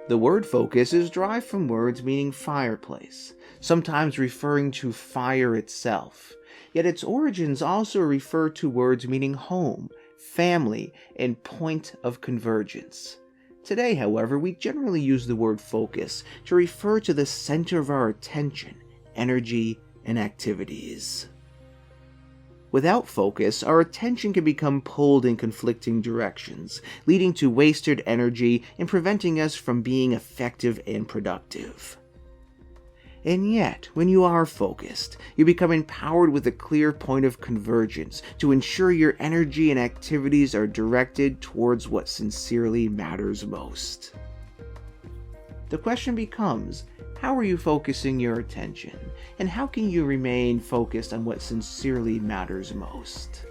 The word focus is derived from words meaning fireplace, sometimes referring to fire itself. Yet its origins also refer to words meaning home, family, and point of convergence. Today, however, we generally use the word focus to refer to the center of our attention, energy, and activities. Without focus, our attention can become pulled in conflicting directions, leading to wasted energy and preventing us from being effective and productive. And yet, when you are focused, you become empowered with a clear point of convergence to ensure your energy and activities are directed towards what sincerely matters most. The question becomes, how are you focusing your attention, and how can you remain focused on what sincerely matters most?